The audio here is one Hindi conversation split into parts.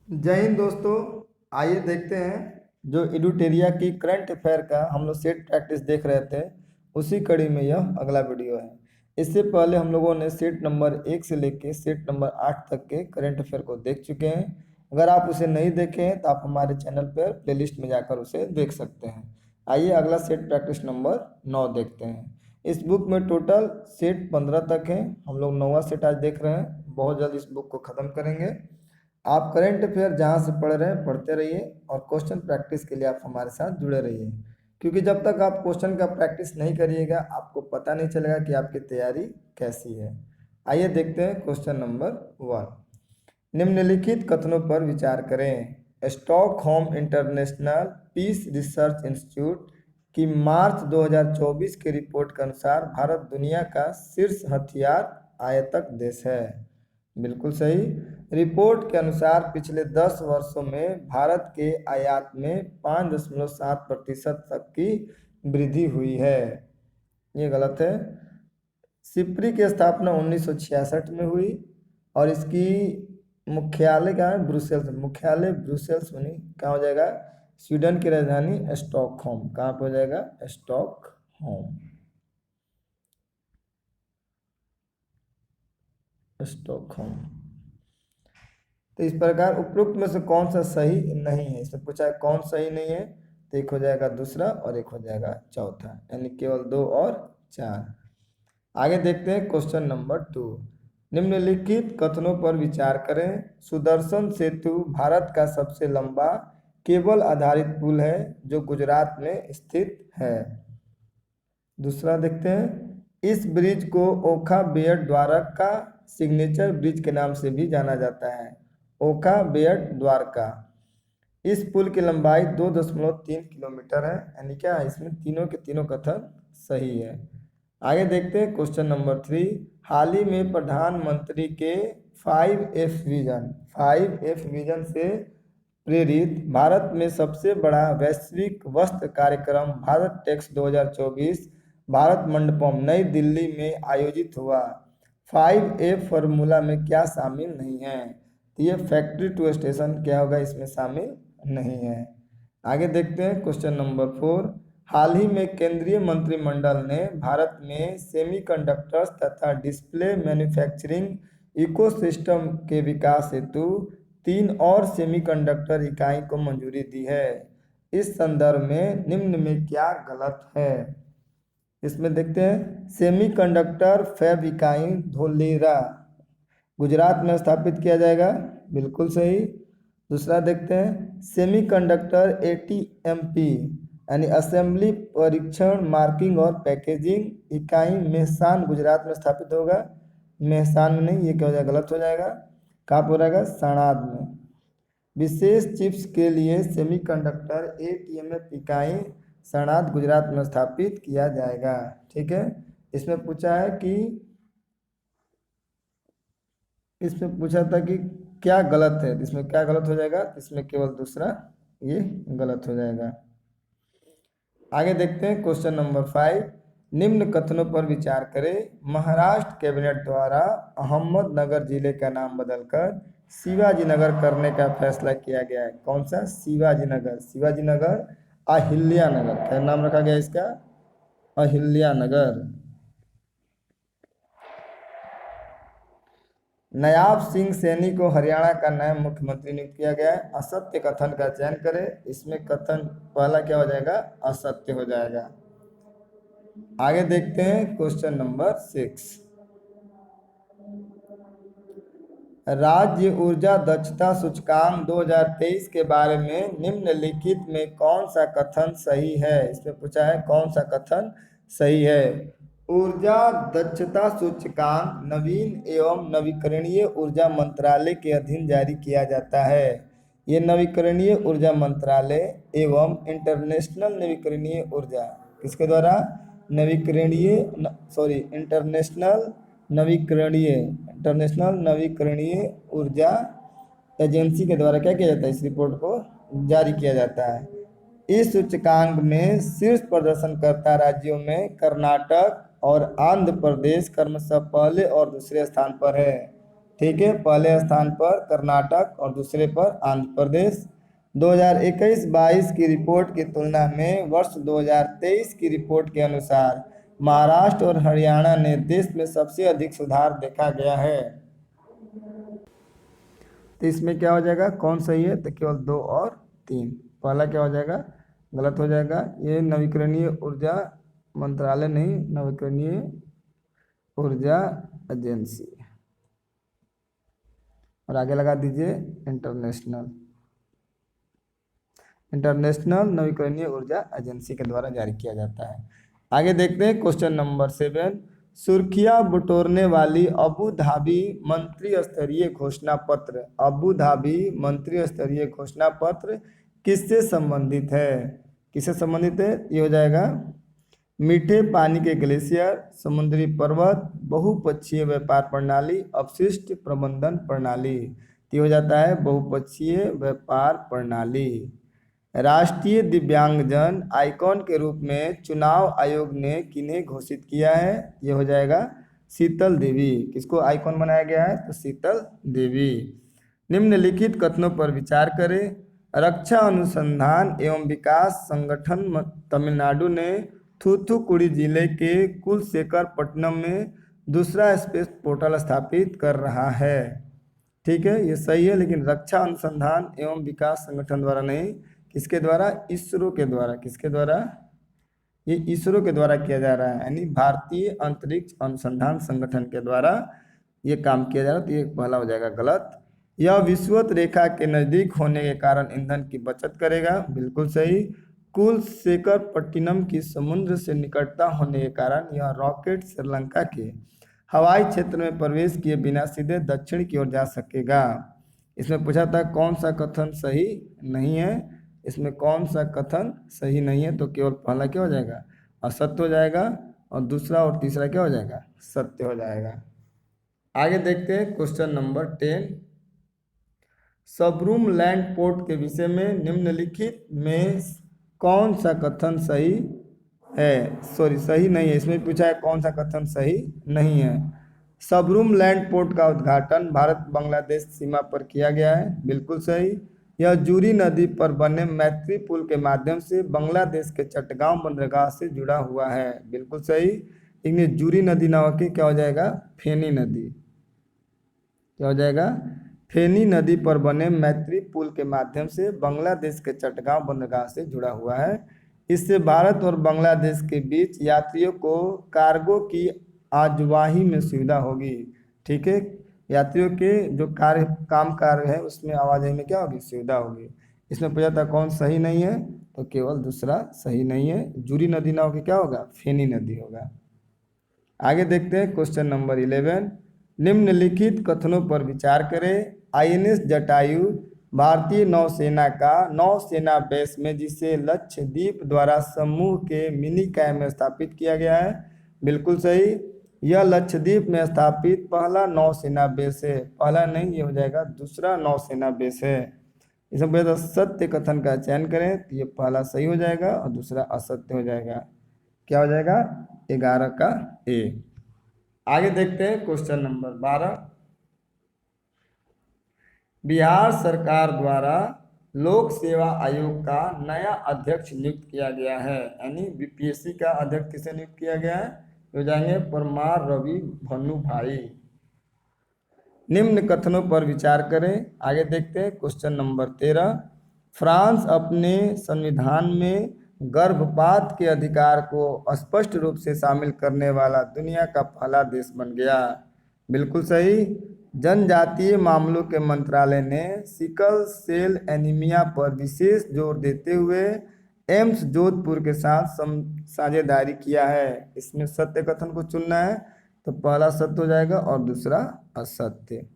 जय हिंद दोस्तों। आइए देखते हैं जो एडुटेरिया की करंट अफेयर का हम लोग सेट प्रैक्टिस देख रहे थे, उसी कड़ी में यह अगला वीडियो है। इससे पहले हम लोगों ने सेट नंबर 1 से लेके सेट नंबर 8 तक के करंट अफेयर को देख चुके हैं। अगर आप उसे नहीं देखे हैं तो आप हमारे चैनल पर प्लेलिस्ट में जाकर उसे देख सकते हैं। आइए अगला सेट प्रैक्टिस नंबर 9 देखते हैं। इस बुक में टोटल सेट 15 तक है। हम लोग 9वां सेट आज देख रहे हैं। बहुत जल्द इस बुक को ख़त्म करेंगे। आप करंट अफेयर जहाँ से पढ़ रहे हैं पढ़ते रहिए और क्वेश्चन प्रैक्टिस के लिए आप हमारे साथ जुड़े रहिए, क्योंकि जब तक आप क्वेश्चन का प्रैक्टिस नहीं करिएगा आपको पता नहीं चलेगा कि आपकी तैयारी कैसी है। आइए देखते हैं क्वेश्चन नंबर 1। निम्नलिखित कथनों पर विचार करें। Stockholm International Peace Research Institute की मार्च 2024 की रिपोर्ट के अनुसार भारत दुनिया का शीर्ष हथियार आयातक देश है। बिल्कुल सही। रिपोर्ट के अनुसार पिछले 10 वर्षों में भारत के आयात में 5.7% तक की वृद्धि हुई है। ये गलत है। सिप्री की स्थापना 1966 में हुई और इसकी मुख्यालय क्या है? ब्रुसेल्स। मुख्यालय ब्रुसेल्स में नहीं, कहाँ हो जाएगा? स्वीडन की राजधानी स्टॉकहोम। कहाँ पे हो जाएगा? स्टॉकहोम। स्टॉकहोम। तो इस प्रकार उपरोक्त में से कौन सा सही नहीं है? इसमें पूछा है कौन सही नहीं है, तो एक हो जाएगा दूसरा और एक हो जाएगा चौथा, यानी केवल 2 और 4। आगे देखते हैं क्वेश्चन नंबर 2। निम्नलिखित कथनों पर विचार करें। सुदर्शन सेतु भारत का सबसे लंबा केबल आधारित पुल है जो गुजरात में स्थित है। दूसरा देखते हैं। इस ब्रिज को ओखा बेयर द्वारका का सिग्नेचर ब्रिज के नाम से भी जाना जाता है। ओखा बेयर द्वारका। इस पुल की लंबाई 2.3 किलोमीटर है, यानी क्या इसमें तीनों के तीनों कथन सही है। आगे देखते हैं क्वेश्चन नंबर 3। हाल ही में प्रधानमंत्री के 5F विजन से प्रेरित भारत में सबसे बड़ा वैश्विक वस्त्र कार्यक्रम भारत टेक्स 2024 भारत मंडपम नई दिल्ली में आयोजित हुआ। 5F फॉर्मूला में क्या शामिल नहीं है? तो ये फैक्ट्री टू स्टेशन क्या होगा? इसमें शामिल नहीं है। आगे देखते हैं क्वेश्चन नंबर 4। हाल ही में केंद्रीय मंत्रिमंडल ने भारत में सेमीकंडक्टर्स तथा डिस्प्ले मैन्युफैक्चरिंग इकोसिस्टम के विकास हेतु 3 और सेमीकंडक्टर इकाई को मंजूरी दी है। इस संदर्भ में निम्न में क्या गलत है? इसमें देखते हैं। सेमीकंडक्टर फैब इकाई धोलेरा गुजरात में स्थापित किया जाएगा। बिल्कुल सही। दूसरा देखते हैं। सेमीकंडक्टर ATMP यानी असेंबली परीक्षण मार्किंग और पैकेजिंग इकाई मेहसान गुजरात में स्थापित होगा। मेहसान में नहीं, ये क्या हो जाएगा? गलत हो जाएगा। कहाँ पर रहेगा? सनाद में। विशेष चिप्स के लिए सेमीकंडक्टर ATMF इकाई सनाद गुजरात में स्थापित किया जाएगा। ठीक है। इसमें पूछा है कि इसमें पूछा था कि क्या गलत है, इसमें क्या गलत हो जाएगा? इसमें केवल दूसरा ये गलत हो जाएगा। आगे देखते हैं क्वेश्चन नंबर 5। निम्न कथनों पर विचार करें। महाराष्ट्र कैबिनेट द्वारा अहमदनगर जिले का नाम बदलकर शिवाजी नगर करने का फैसला किया गया है। कौन सा? शिवाजी नगर। शिवाजी नगर अहिल्या नगर। क्या नाम रखा गया इसका? अहिल्या नगर। नायाब सिंह सैनी को हरियाणा का नया मुख्यमंत्री नियुक्त किया गया है। असत्य कथन का चयन करें। इसमें कथन पहला क्या हो जाएगा? असत्य हो जाएगा। आगे देखते हैं क्वेश्चन नंबर 6। राज्य ऊर्जा दक्षता सूचकांक 2023 के बारे में निम्नलिखित में कौन सा कथन सही है? इसमें पूछा है कौन सा कथन सही है। ऊर्जा दक्षता सूचकांक नवीन एवं नवीकरणीय ऊर्जा मंत्रालय के अधीन जारी किया जाता है। ये नवीकरणीय ऊर्जा मंत्रालय एवं इंटरनेशनल नवीकरणीय ऊर्जा किसके द्वारा? इंटरनेशनल नवीकरणीय ऊर्जा एजेंसी के द्वारा क्या किया जाता है? इस रिपोर्ट को जारी किया जाता है। इस सूचकांक में शीर्ष प्रदर्शनकर्ता राज्यों में कर्नाटक और आंध्र प्रदेश क्रमशः पहले और दूसरे स्थान पर है। ठीक है, पहले स्थान पर कर्नाटक और दूसरे पर आंध्र प्रदेश। 2021-22 की रिपोर्ट की तुलना में वर्ष 2023 की रिपोर्ट के अनुसार महाराष्ट्र और हरियाणा ने देश में सबसे अधिक सुधार देखा गया है। तो इसमें क्या हो जाएगा, कौन सही है, तो केवल 2 और 3। पहला क्या हो जाएगा, गलत हो जाएगा। ये नवीकरणीय ऊर्जा मंत्रालय नहीं, नवीकरणीय ऊर्जा एजेंसी, और आगे लगा दीजिए इंटरनेशनल नवीकरणीय ऊर्जा एजेंसी के द्वारा जारी किया जाता है। आगे देखते हैं क्वेश्चन नंबर 7। सुर्खियां बटोरने वाली अबू धाबी मंत्री स्तरीय घोषणा पत्र, अबू धाबी मंत्री स्तरीय घोषणा पत्र किससे संबंधित है? किससे संबंधित है? ये हो जाएगा मीठे पानी के ग्लेशियर, समुद्री पर्वत, बहुपक्षीय व्यापार प्रणाली, अपशिष्ट प्रबंधन प्रणाली। ये हो जाता है बहुपक्षीय व्यापार प्रणाली। राष्ट्रीय दिव्यांगजन आइकॉन के रूप में चुनाव आयोग ने किन्हें घोषित किया है? ये हो जाएगा शीतल देवी। किसको आइकॉन बनाया गया है? तो शीतल देवी। निम्नलिखित कथनों पर विचार करें। रक्षा अनुसंधान एवं विकास संगठन तमिलनाडु ने थूथुकुडी जिले के कुलशेखरपट्टनम में दूसरा स्पेस पोर्टल स्थापित कर रहा है। ठीक है, ये सही है, लेकिन रक्षा अनुसंधान एवं विकास संगठन द्वारा नहीं, किसके द्वारा? इसरो के द्वारा। किसके द्वारा? ये इसरो के द्वारा किया जा रहा है, यानी भारतीय अंतरिक्ष अनुसंधान संगठन के द्वारा ये काम किया जा रहा है। तो ये पहला हो जाएगा गलत। यह विषुवत रेखा के नज़दीक होने के कारण ईंधन की बचत करेगा, बिल्कुल सही। कुलशेखरपट्टनम की समुद्र से निकटता होने के कारण यह रॉकेट श्रीलंका के हवाई क्षेत्र में प्रवेश किए बिना सीधे दक्षिण की ओर जा सकेगा। इसमें पूछा था कौन सा कथन सही नहीं है। इसमें कौन सा कथन सही नहीं है? तो केवल पहला क्या हो जाएगा? असत्य हो जाएगा, और दूसरा और तीसरा क्या हो जाएगा? सत्य हो जाएगा। आगे देखते हैं question number 10। Sabroom land port के विषय में निम्नलिखित में कौन सा कथन सही है? सही नहीं है। इसमें पूछा है कौन सा कथन सही नहीं है। सबरूम लैंड पोर्ट का उद्घाटन भारत बांग्लादेश सीमा पर किया गया है, बिल्कुल सही। यह जूरी नदी पर बने मैत्री पुल के माध्यम से बांग्लादेश के चटगांव बंदरगाह से जुड़ा हुआ है, बिल्कुल सही। लेकिन जूरी नदी ना होकर क्या हो जाएगा? फेनी नदी। क्या हो जाएगा? फेनी नदी पर बने मैत्री पुल के माध्यम से बांग्लादेश के चटगांव बंदरगाह से जुड़ा हुआ है। इससे भारत और बांग्लादेश के बीच यात्रियों को कार्गो की आवाजाही में सुविधा होगी। ठीक है, यात्रियों के जो कार्य है उसमें आवाजाही में क्या होगी? सुविधा होगी। इसमें पूछा था कौन सही नहीं है? तो केवल दूसरा सही नहीं है। जूरी नदी ना होकर क्या होगा? फेनी नदी होगा। आगे देखते हैं क्वेश्चन नंबर 11। निम्नलिखित कथनों पर विचार करें। INS जटायु भारतीय नौसेना का नौसेना बेस में जिसे लक्षद्वीप द्वारा समूह के मिनी कैम्प में स्थापित किया गया है, बिल्कुल सही। यह लक्षद्वीप में स्थापित पहला नौसेना बेस है। पहला नहीं, ये हो जाएगा दूसरा नौसेना बेस है। इसमें पहले सत्य कथन का चयन करें, तो ये पहला सही हो जाएगा और दूसरा असत्य हो जाएगा। क्या हो जाएगा? 11 का A। आगे देखते हैं क्वेश्चन नंबर 12। बिहार सरकार द्वारा लोक सेवा आयोग का नया अध्यक्ष नियुक्त किया गया है, यानी BPSC का अध्यक्ष किसे नियुक्त किया गया है? हो जाएंगे परमार रवि भन्नू भाई। निम्न कथनों पर विचार करें। आगे देखते हैं क्वेश्चन नंबर 13। फ्रांस अपने संविधान में गर्भपात के अधिकार को स्पष्ट रूप से शामिल करने वाला दुनिया का पहला देश बन गया, बिल्कुल सही। जनजातीय मामलों के मंत्रालय ने सिकल सेल एनीमिया पर विशेष जोर देते हुए एम्स जोधपुर के साथ साझेदारी किया है। इसमें सत्य कथन को चुनना है, तो पहला सत्य हो जाएगा और दूसरा असत्य।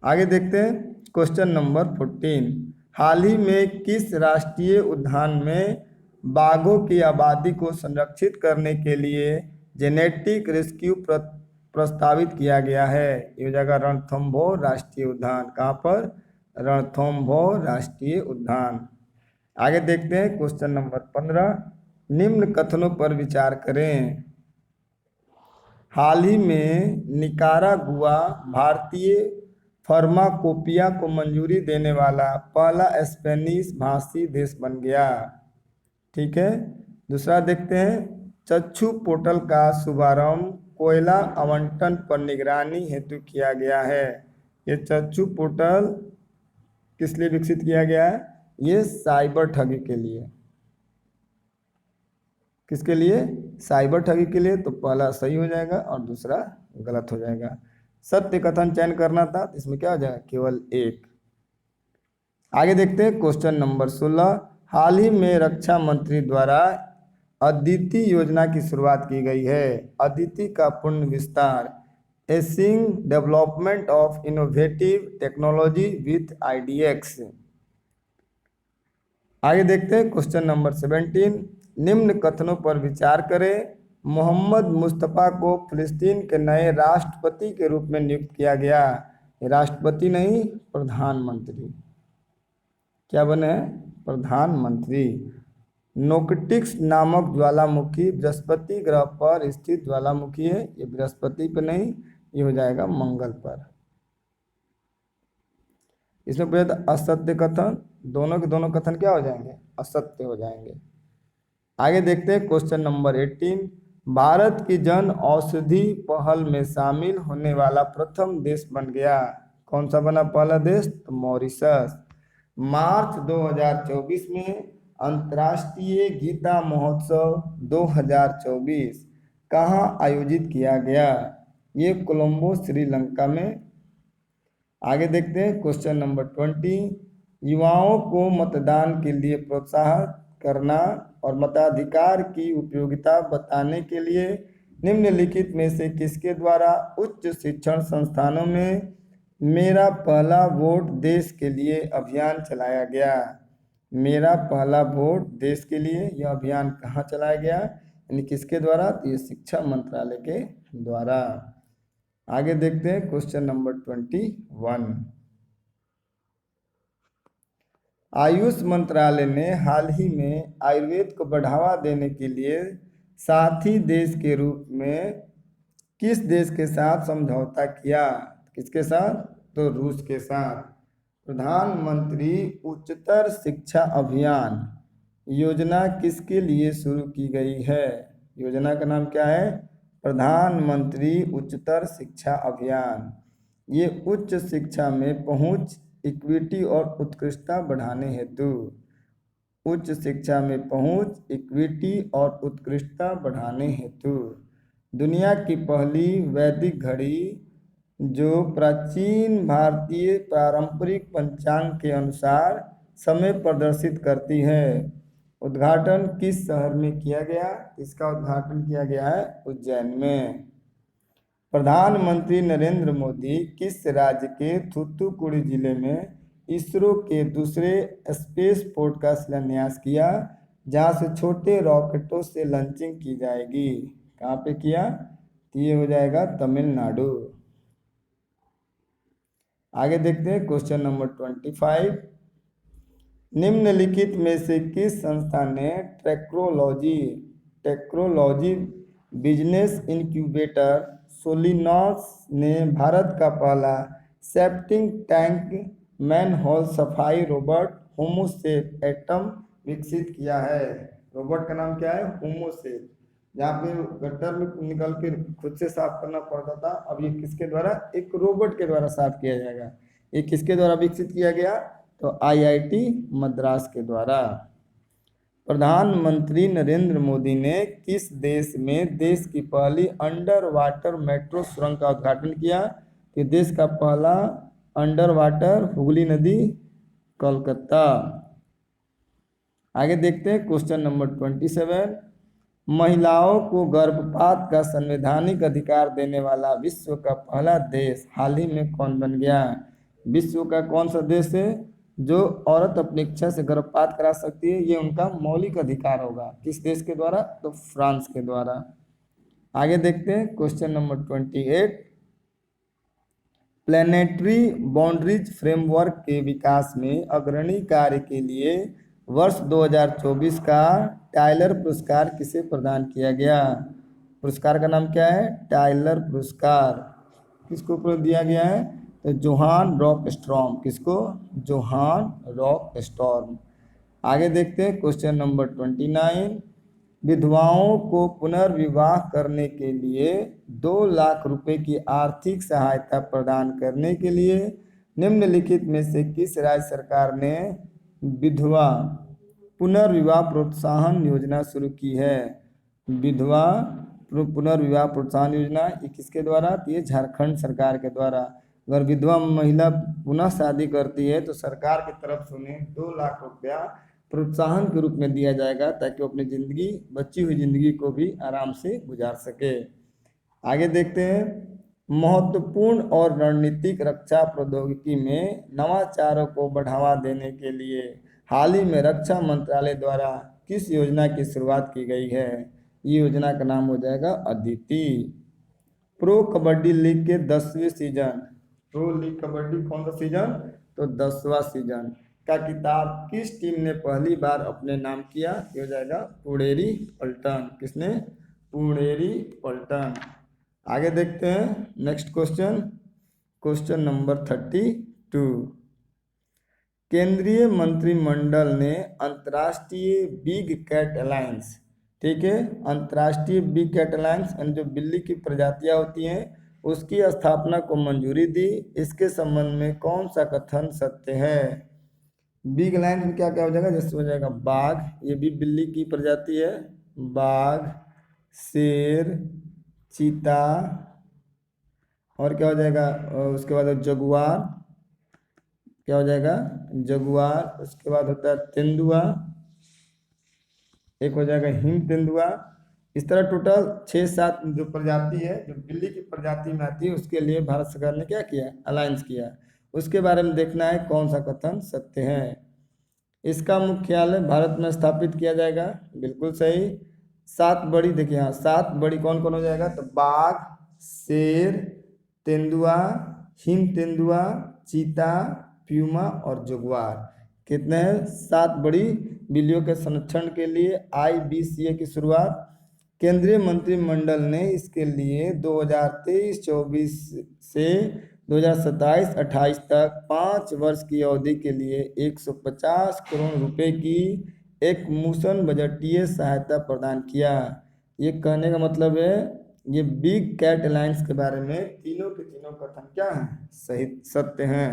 आगे देखते हैं क्वेश्चन नंबर 14। हाल ही में किस राष्ट्रीय उद्यान में बाघों की आबादी को संरक्षित करने के लिए जेनेटिक रेस्क्यू प्रस्तावित किया गया है? ये हो जाएगा रणथंभौर राष्ट्रीय उद्यान। कहाँ पर? रणथंभौर राष्ट्रीय उद्यान। आगे देखते हैं क्वेश्चन नंबर 15। निम्न कथनों पर विचार करें। हाल ही में निकारागुआ भारतीय फार्माकोपिया को मंजूरी देने वाला पहला स्पेनिश भाषी देश बन गया। ठीक है, दूसरा देखते हैं, चक्षु पोर्टल का शुभारंभ कोयला आवंटन पर निगरानी हेतु किया गया है। ये चक्षु पोर्टल किस लिए विकसित किया गया है? ये साइबर ठगी के लिए। किसके लिए? साइबर ठगी के लिए। तो पहला सही हो जाएगा और दूसरा गलत हो जाएगा। सत्य कथन चयन करना था, इसमें क्या हो जाएगा? केवल एक। आगे देखते हैं क्वेश्चन नंबर 16। हाल ही में रक्षा मंत्री द्वारा अदिति योजना की शुरुआत की गई है। अदिति का पूर्ण विस्तार acing development of innovative technology with iDEX. आगे देखते हैं क्वेश्चन नंबर 17। निम्न कथनों पर विचार करें। मोहम्मद मुस्तफ़ा को फिलिस्तीन के नए राष्ट्रपति के रूप में नियुक्त किया गया। राष्ट्रपति नहीं, प्रधानमंत्री। क्या बने? प्रधानमंत्री। नोक्टिक्स नामक ज्वालामुखी बृहस्पति ग्रह पर स्थित ज्वालामुखी है। ये बृहस्पति पर नहीं, ये हो जाएगा मंगल पर। इसमें पूछा था असत्य कथन, दोनों के दोनों कथन क्या हो जाएंगे? असत्य हो जाएंगे। आगे देखते हैं क्वेश्चन नंबर 18। भारत की जन औषधि पहल में शामिल होने वाला प्रथम देश बन गया। कौन सा बना पहला देश? तो मॉरिशस। मार्च 2024 में अंतर्राष्ट्रीय गीता महोत्सव 2024 कहाँ आयोजित किया गया? ये कोलंबो श्रीलंका में। आगे देखते हैं क्वेश्चन नंबर 20। युवाओं को मतदान के लिए प्रोत्साहित करना और मताधिकार की उपयोगिता बताने के लिए निम्नलिखित में से किसके द्वारा उच्च शिक्षण संस्थानों में मेरा पहला वोट देश के लिए अभियान चलाया गया? मेरा पहला वोट देश के लिए यह अभियान कहाँ चलाया गया? यानी किसके द्वारा? तो ये शिक्षा मंत्रालय के द्वारा। आगे देखते हैं क्वेश्चन नंबर 21। आयुष मंत्रालय ने हाल ही में आयुर्वेद को बढ़ावा देने के लिए साथी देश के रूप में किस देश के साथ समझौता किया? किसके साथ? तो रूस के साथ। प्रधानमंत्री उच्चतर शिक्षा अभियान योजना किसके लिए शुरू की गई है? योजना का नाम क्या है? प्रधानमंत्री उच्चतर शिक्षा अभियान। ये उच्च शिक्षा में पहुंच, इक्विटी और उत्कृष्टता बढ़ाने हेतु, उच्च शिक्षा में पहुंच, इक्विटी और उत्कृष्टता बढ़ाने हेतु दुनिया की पहली वैदिक घड़ी जो प्राचीन भारतीय पारंपरिक पंचांग के अनुसार समय प्रदर्शित करती है, उद्घाटन किस शहर में किया गया? इसका उद्घाटन किया गया है उज्जैन में। प्रधानमंत्री नरेंद्र मोदी किस राज्य के थूथुकुडी जिले में इसरो के दूसरे स्पेस पोर्ट का शिलान्यास किया, जहां से छोटे रॉकेटों से लॉन्चिंग की जाएगी? कहाँ पे किया? तो ये हो जाएगा तमिलनाडु। आगे देखते हैं क्वेश्चन नंबर 25। निम्नलिखित में से किस संस्था ने टेक्नोलॉजी बिजनेस इंक्यूबेटर सोलिनॉस ने भारत का पहला सेप्टिक टैंक मैनहोल सफाई रोबोट होमोसेफ एटम विकसित किया है? रोबोट का नाम क्या है? होमोसेफ। जहाँ पे गटर में निकल के खुद से साफ करना पड़ता था, अब ये किसके द्वारा? एक रोबोट के द्वारा साफ किया जाएगा। ये किसके द्वारा विकसित किया गया? तो आईआईटी मद्रास के द्वारा। प्रधानमंत्री नरेंद्र मोदी ने किस देश में देश की पहली अंडर वाटर मेट्रो सुरंग का उद्घाटन किया? कि देश का पहला अंडर वाटर हुगली नदी, कोलकाता। आगे देखते हैं क्वेश्चन नंबर 27। महिलाओं को गर्भपात का संवैधानिक अधिकार देने वाला विश्व का पहला देश हाल ही में कौन बन गया? विश्व का कौन सा देश है जो औरत अपनी इच्छा से गर्भपात करा सकती है? ये उनका मौलिक अधिकार होगा। किस देश के द्वारा? तो फ्रांस के द्वारा। आगे देखते हैं question number 28। Planetary boundaries framework के विकास में अग्रणी कार्य के लिए वर्ष 2024 का टाइलर पुरस्कार किसे प्रदान किया गया? पुरस्कार का नाम क्या है? टाइलर पुरस्कार। किसको दिया गया है? तो जोहान रॉक स्टॉर्म। किसको? Johan Rockström. आगे देखते हैं क्वेश्चन नंबर 29। विधवाओं को पुनर्विवाह करने के लिए 2 लाख रुपए की आर्थिक सहायता प्रदान करने के लिए निम्नलिखित में से किस राज्य सरकार ने विधवा पुनर्विवाह प्रोत्साहन योजना शुरू की है? विधवा पुनर्विवाह प्रोत्साहन योजना ये किसके द्वारा? ये झारखंड सरकार के द्वारा। अगर विधवा महिला पुनः शादी करती है तो सरकार की तरफ से उन्हें 2 लाख रुपया प्रोत्साहन के रूप में दिया जाएगा, ताकि वो अपनी जिंदगी, बची हुई जिंदगी को भी आराम से गुजार सके। आगे देखते हैं, महत्वपूर्ण और रणनीतिक रक्षा प्रौद्योगिकी में नवाचारों को बढ़ावा देने के लिए हाल ही में रक्षा मंत्रालय द्वारा किस योजना की शुरुआत की गई है? ये योजना का नाम हो जाएगा अदिति। प्रो कबड्डी लीग के 10वें सीजन, प्रो लीग कबड्डी कौन सा सीजन? तो 10वां सीजन का किताब किस टीम ने पहली बार अपने नाम किया? ये हो जाएगा पुणेरी पल्टन। किसने? पुणेरी पल्टन। आगे देखते हैं नेक्स्ट क्वेश्चन, क्वेश्चन नंबर 32। केंद्रीय मंत्रिमंडल ने अंतर्राष्ट्रीय बिग कैट अलायंस, ठीक है, अंतर्राष्ट्रीय बिग कैट अलायंस यानी जो बिल्ली की प्रजातियां होती हैं उसकी स्थापना को मंजूरी दी। इसके संबंध में कौन सा कथन सत्य है? बिग अलायंस में क्या क्या हो जाएगा? जैसे हो जाएगा बाघ, ये भी बिल्ली की प्रजाति है, बाघ, शेर, चीता, और क्या हो जाएगा? उसके बाद जगुआर, क्या हो जाएगा? जगुआर। उसके बाद होता है तेंदुआ, एक हो जाएगा हिम तेंदुआ। इस तरह टोटल 6-7 जो प्रजाति है जो बिल्ली की प्रजाति में आती है उसके लिए भारत सरकार ने क्या किया? अलायंस किया। उसके बारे में देखना है कौन सा कथन सत्य है। इसका मुख्यालय भारत में स्थापित किया जाएगा, बिल्कुल सही। 7 बड़ी, देखिए हाँ 7 बड़ी कौन कौन हो जाएगा? तो बाघ, शेर, तेंदुआ, हिम तेंदुआ, चीता, प्यूमा और जगुआर। कितने हैं? 7 बड़ी बिल्लियों के संरक्षण के लिए IBCA की शुरुआत केंद्रीय मंत्रिमंडल ने इसके लिए 2023-24 से 2027-28 तक 5 वर्ष की अवधि के लिए 150 करोड़ रुपए की एक मुश्त बजटीय सहायता प्रदान किया। ये कहने का मतलब है ये बिग कैट अलायंस के बारे में तीनों के तीनों कथन क्या हैं? सही, सत्य हैं।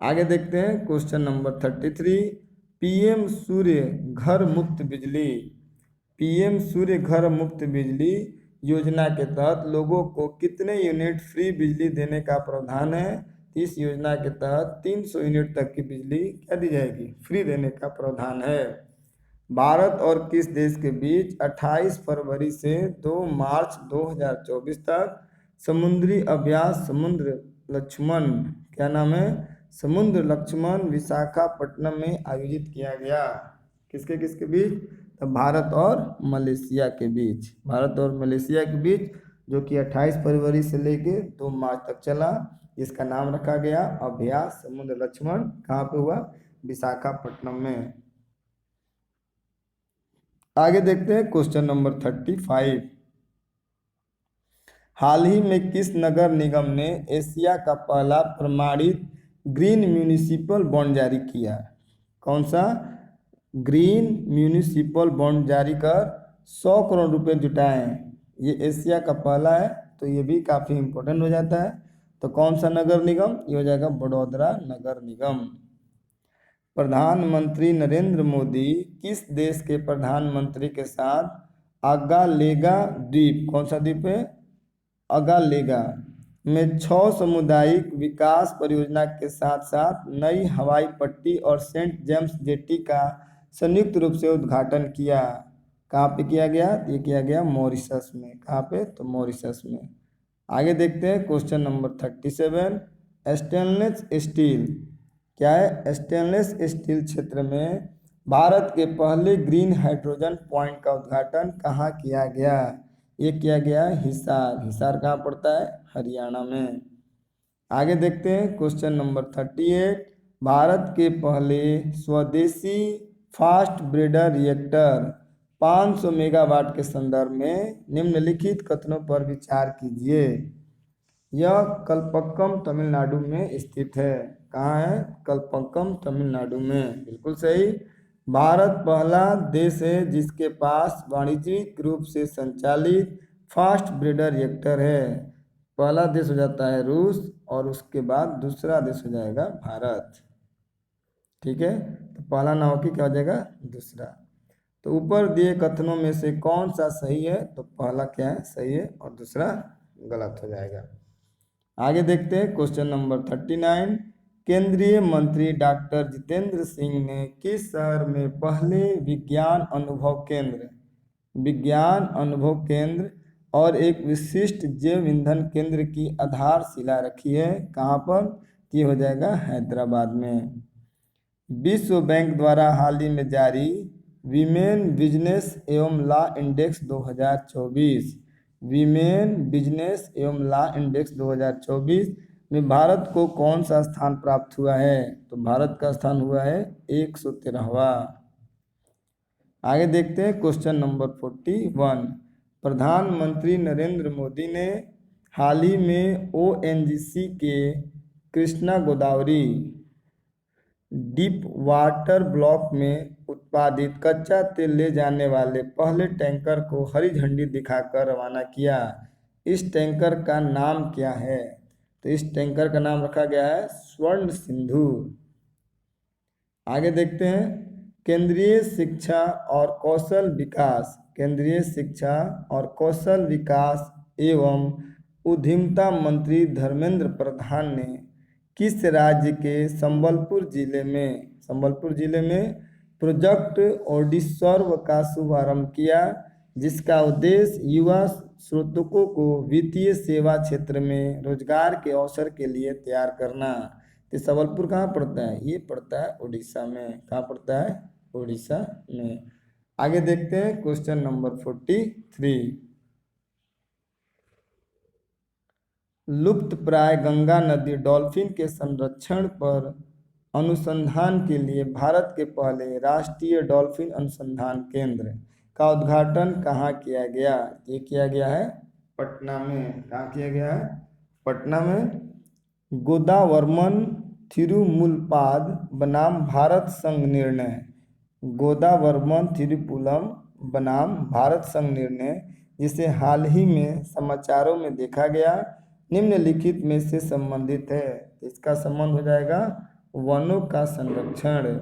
आगे देखते हैं क्वेश्चन नंबर 33। PM सूर्य घर मुफ्त बिजली, PM सूर्य घर मुफ्त बिजली योजना के तहत लोगों को कितने यूनिट फ्री बिजली देने का प्रावधान है? इस योजना के तहत 300 यूनिट तक की बिजली क्या दी जाएगी? फ्री देने का प्रावधान है। भारत और किस देश के बीच 28 फरवरी से 2 मार्च 2024 तक समुद्री अभ्यास समुद्र लक्ष्मण, क्या नाम है? समुद्र लक्ष्मण विशाखापट्टनम में आयोजित किया गया? किसके किसके बीच? तो भारत और मलेशिया के बीच, भारत और मलेशिया के बीच, जो कि 28 फरवरी से लेके 2 मार्च तक चला। इसका नाम रखा गया अभ्यास समुद्र लक्ष्मण। कहाँ पे हुआ? विशाखापट्टनम में। आगे देखते हैं क्वेश्चन नंबर 35। हाल ही में किस नगर निगम ने एशिया का पहला प्रमाणित ग्रीन म्यूनिसिपल बॉन्ड जारी किया? कौन सा? ग्रीन म्यूनिसिपल बॉन्ड जारी कर 100 करोड़ रुपए जुटाए। ये एशिया का पहला है, तो ये भी काफ़ी इम्पोर्टेंट हो जाता है। तो कौन सा नगर निगम? ये हो जाएगा बड़ौदा नगर निगम। प्रधानमंत्री नरेंद्र मोदी किस देश के प्रधानमंत्री के साथ अगालेगा द्वीप, कौन सा द्वीप है? अगालेगा में 6 सामुदायिक विकास परियोजना के साथ साथ नई हवाई पट्टी और सेंट जेम्स जेटी का संयुक्त रूप से उद्घाटन किया? कहाँ पे किया गया? ये किया गया मॉरिशस में। कहाँ पे? तो मॉरिशस में। आगे देखते हैं क्वेश्चन नंबर 37। स्टेनलेस स्टील, क्या है? स्टेनलेस स्टील क्षेत्र में भारत के पहले ग्रीन हाइड्रोजन पॉइंट का उद्घाटन कहाँ किया गया? ये किया गया हिसार। हिसार कहाँ पड़ता है? हरियाणा में। आगे देखते हैं क्वेश्चन नंबर 38। भारत के पहले स्वदेशी फास्ट ब्रेडर रिएक्टर 500 मेगावाट के संदर्भ में निम्नलिखित कथनों पर विचार कीजिए। यह कलपक्कम तमिलनाडु में स्थित है। कहाँ है? कलपक्कम तमिलनाडु में। बिल्कुल सही। भारत पहला देश है जिसके पास वाणिज्यिक रूप से संचालित फास्ट ब्रीडर रिएक्टर है। पहला देश हो जाता है रूस और उसके बाद दूसरा देश हो जाएगा भारत। ठीक है, तो पहला ना होकर क्या हो जाएगा? दूसरा। तो ऊपर दिए कथनों में से कौन सा सही है? तो पहला क्या है? सही है और दूसरा गलत हो जाएगा। आगे देखते हैं क्वेश्चन नंबर 39। केंद्रीय मंत्री डॉक्टर जितेंद्र सिंह ने किस शहर में पहले विज्ञान अनुभव केंद्र और एक विशिष्ट जैव ईंधन केंद्र की आधारशिला रखी है? कहाँ पर? ये हो जाएगा हैदराबाद में। विश्व बैंक द्वारा हाल ही में जारी वीमेन बिजनेस एवं लॉ इंडेक्स 2024 में भारत को कौन सा स्थान प्राप्त हुआ है? तो भारत का स्थान हुआ है 113वां। आगे देखते हैं क्वेश्चन नंबर 41। प्रधानमंत्री नरेंद्र मोदी ने हाल ही में ओएनजीसी के Krishna Godavari deep water block में उत्पादित कच्चा तेल ले जाने वाले पहले टैंकर को हरी झंडी दिखाकर रवाना किया। इस टैंकर का नाम क्या है? तो इस टैंकर का नाम रखा गया है स्वर्ण सिंधु। आगे देखते हैं केंद्रीय शिक्षा और कौशल विकास एवं उद्यमिता मंत्री धर्मेंद्र प्रधान ने किस राज्य के संबलपुर जिले में प्रोजेक्ट ओडिसर्व का शुभारंभ किया, जिसका उद्देश्य युवा स्नातकों को वित्तीय सेवा क्षेत्र में रोजगार के अवसर के लिए तैयार करना। तो संबलपुर कहाँ पड़ता है? ये पड़ता है उड़ीसा में। कहाँ पड़ता है? उड़ीसा में। आगे देखते हैं क्वेश्चन नंबर 43। लुप्त प्राय गंगा नदी डॉल्फिन के संरक्षण पर अनुसंधान के लिए भारत के पहले राष्ट्रीय डॉल्फिन अनुसंधान केंद्र का उद्घाटन कहाँ किया गया? ये किया गया है पटना में। कहाँ किया गया है? पटना में। गोदावरमन थिरुमुलपाद बनाम भारत संघ निर्णय, जिसे हाल ही में समाचारों में देखा गया, निम्नलिखित में से संबंधित है। इसका संबंध हो जाएगा वनों का संरक्षण।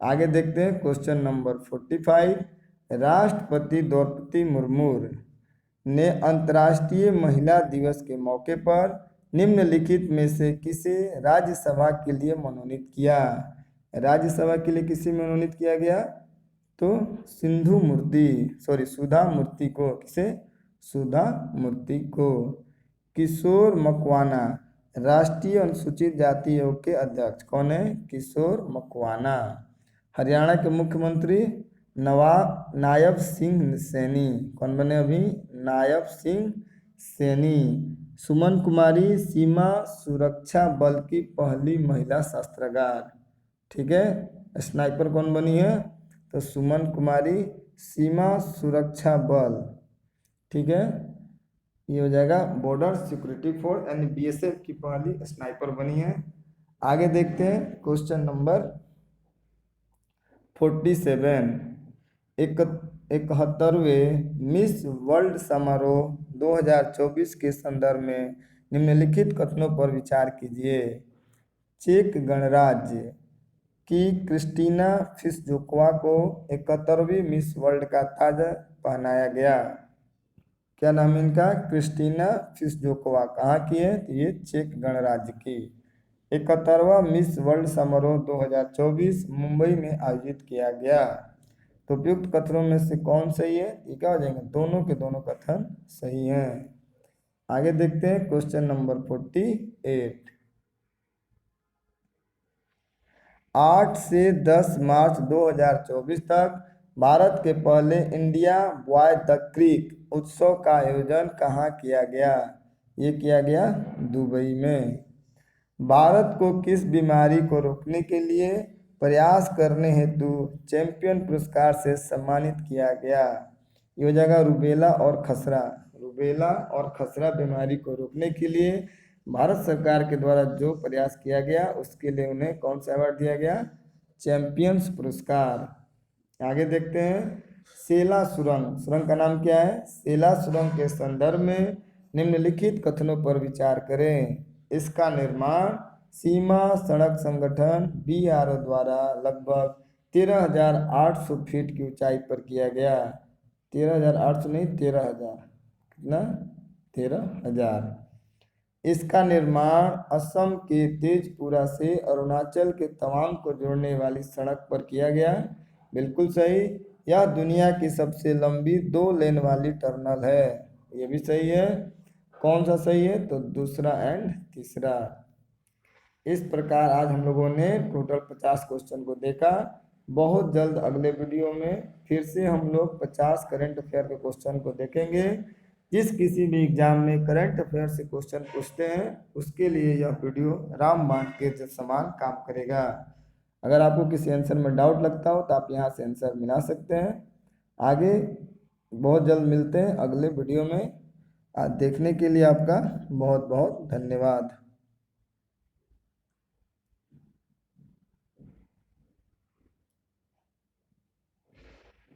आगे देखते हैं क्वेश्चन नंबर 45। राष्ट्रपति द्रौपदी मुर्मू ने अंतर्राष्ट्रीय महिला दिवस के मौके पर निम्नलिखित में से किसे राज्यसभा के लिए मनोनीत किया? राज्यसभा के लिए किसे मनोनीत किया गया? तो सुधा मूर्ति को। किसे? सुधा मूर्ति को। किशोर मकवाना राष्ट्रीय अनुसूचित जाति आयोग के अध्यक्ष कौन है? किशोर मकवाना। हरियाणा के मुख्यमंत्री नायब सिंह सैनी कौन बने अभी? नायब सिंह सैनी। सुमन कुमारी सीमा सुरक्षा बल की पहली महिला शस्त्रागार। ठीक है, स्नाइपर कौन बनी है? तो सुमन कुमारी सीमा सुरक्षा बल। ठीक है, ये हो जाएगा बॉर्डर सिक्योरिटी फोर्स यानी बीएसएफ की पहली स्नाइपर बनी है। आगे देखते हैं क्वेश्चन नंबर 47। 71वें मिस वर्ल्ड समारोह 2024 के संदर्भ में निम्नलिखित कथनों पर विचार कीजिए। चेक गणराज्य की क्रिस्टीना फिशजोकोवा को 71वीं मिस वर्ल्ड का ताज पहनाया गया। क्या नाम है इनका? क्रिस्टीना फिशजोकोवा। कहाँ की है? तो ये चेक गणराज्य की। 71वां मिस वर्ल्ड समारोह 2024 मुंबई में आयोजित किया गया। तो उपयुक्त कथनों में से कौन सही है? ये क्या हो जाएंगे? दोनों के दोनों कथन सही हैं। आगे देखते हैं क्वेश्चन नंबर 48। 8 से 10 मार्च 2024 तक भारत के पहले इंडिया बॉय द क्रिक उत्सव का आयोजन कहाँ किया गया? ये किया गया दुबई में। भारत को किस बीमारी को रोकने के लिए प्रयास करने हेतु चैंपियन पुरस्कार से सम्मानित किया गया? ये हो जाएगा रूबेला और खसरा। रूबेला और खसरा बीमारी को रोकने के लिए भारत सरकार के द्वारा जो प्रयास किया गया उसके लिए उन्हें कौन सा अवार्ड दिया गया? चैंपियंस पुरस्कार। आगे देखते हैं, सेला सुरंग। सुरंग का नाम क्या है? सेला सुरंग के संदर्भ में निम्नलिखित कथनों पर विचार करें। इसका निर्माण सीमा सड़क संगठन BRO द्वारा लगभग 13,800 फीट की ऊंचाई पर किया गया। 13,800 नहीं, 13,000। कितना? 13,000। इसका निर्माण असम के तेजपुरा से अरुणाचल के तवांग को जोड़ने वाली सड़क पर किया गया। बिल्कुल सही। यह दुनिया की सबसे लंबी 2 लेन वाली टनल है। ये भी सही है। कौन सा सही है? तो दूसरा एंड तीसरा। इस प्रकार आज हम लोगों ने टोटल 50 क्वेश्चन को देखा। बहुत जल्द अगले वीडियो में फिर से हम लोग 50 करंट अफेयर के क्वेश्चन को देखेंगे। जिस किसी भी एग्जाम में करंट अफेयर से क्वेश्चन पूछते हैं उसके लिए यह वीडियो रामबाण के समान काम करेगा। अगर आपको किसी आंसर में डाउट लगता हो तो आप यहाँ से आंसर मिला सकते हैं। आगे बहुत जल्द मिलते हैं अगले वीडियो में। देखने के लिए आपका बहुत बहुत धन्यवाद।